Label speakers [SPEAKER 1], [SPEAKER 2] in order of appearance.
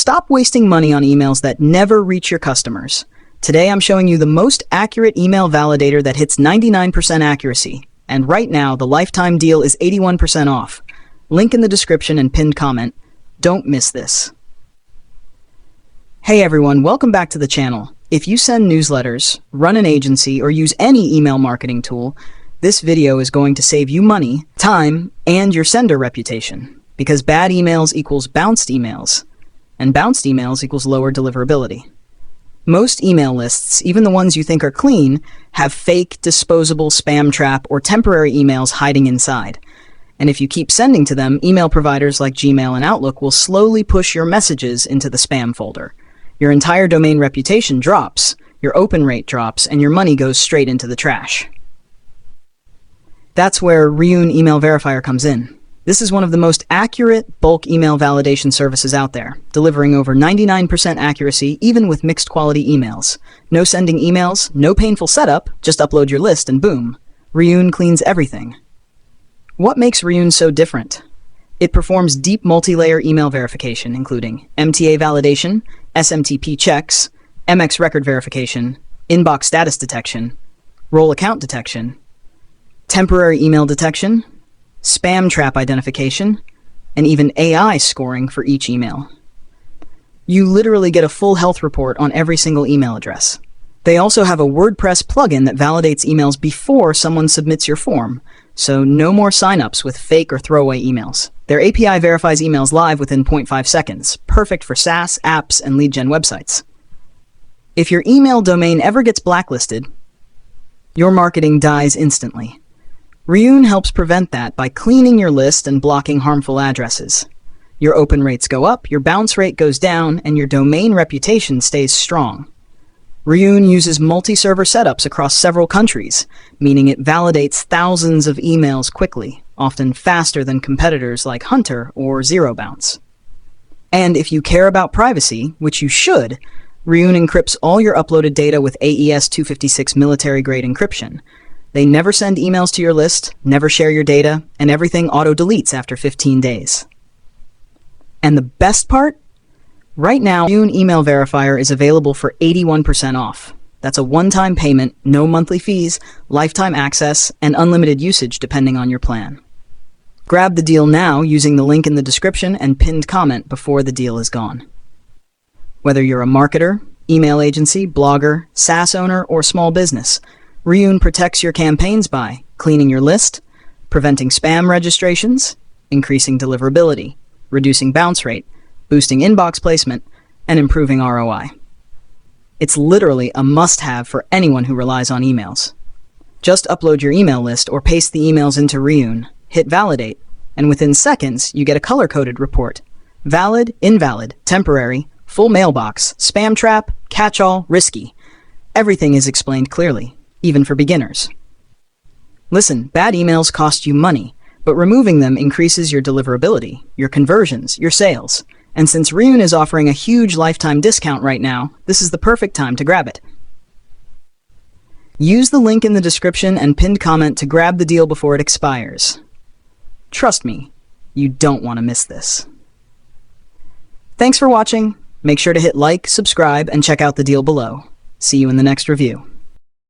[SPEAKER 1] Stop wasting money on emails that never reach your customers. Today I'm showing you the most accurate email validator that hits 99% accuracy. And right now, the lifetime deal is 81% off. Link in the description and pinned comment. Don't miss this. Hey everyone, welcome back to the channel. If you send newsletters, run an agency, or use any email marketing tool, this video is going to save you money, time, and your sender reputation. Because bad emails equals bounced emails, and bounced emails equals lower deliverability. Most email lists, even the ones you think are clean, have fake, disposable spam trap or temporary emails hiding inside. And if you keep sending to them, email providers like Gmail and Outlook will slowly push your messages into the spam folder. Your entire domain reputation drops, your open rate drops, and your money goes straight into the trash. That's where Reoon Email Verifier comes in. This is one of the most accurate bulk email validation services out there, delivering over 99% accuracy even with mixed quality emails. No sending emails, no painful setup, just upload your list and boom, Reoon cleans everything. What makes Reoon so different? It performs deep multi-layer email verification, including MTA validation, SMTP checks, MX record verification, inbox status detection, role account detection, temporary email detection, spam trap identification, and even AI scoring for each email. You literally get a full health report on every single email address. They also have a WordPress plugin that validates emails before someone submits your form, so no more signups with fake or throwaway emails. Their API verifies emails live within 0.5 seconds, perfect for SaaS, apps, and lead gen websites. If your email domain ever gets blacklisted, your marketing dies instantly. Reoon helps prevent that by cleaning your list and blocking harmful addresses. Your open rates go up, your bounce rate goes down, and your domain reputation stays strong. Reoon uses multi-server setups across several countries, meaning it validates thousands of emails quickly, often faster than competitors like Hunter or Zero Bounce. And if you care about privacy, which you should, Reoon encrypts all your uploaded data with AES 256 military-grade encryption. They never send emails to your list, never share your data, and everything auto-deletes after 15 days. And the best part? Right now, Reoon Email Verifier is available for 81% off. That's a one-time payment, no monthly fees, lifetime access, and unlimited usage depending on your plan. Grab the deal now using the link in the description and pinned comment before the deal is gone. Whether you're a marketer, email agency, blogger, SaaS owner, or small business, Reoon protects your campaigns by cleaning your list, preventing spam registrations, increasing deliverability, reducing bounce rate, boosting inbox placement, and improving ROI. It's literally a must-have for anyone who relies on emails. Just upload your email list or paste the emails into Reoon, hit validate, and within seconds you get a color-coded report. Valid, invalid, temporary, full mailbox, spam trap, catch-all, risky. Everything is explained clearly, even for beginners. Listen, bad emails cost you money, but removing them increases your deliverability, your conversions, your sales. And since Reoon is offering a huge lifetime discount right now, this is the perfect time to grab it. Use the link in the description and pinned comment to grab the deal before it expires. Trust me, you don't want to miss this. Thanks for watching. Make sure to hit like, subscribe, and check out the deal below. See you in the next review.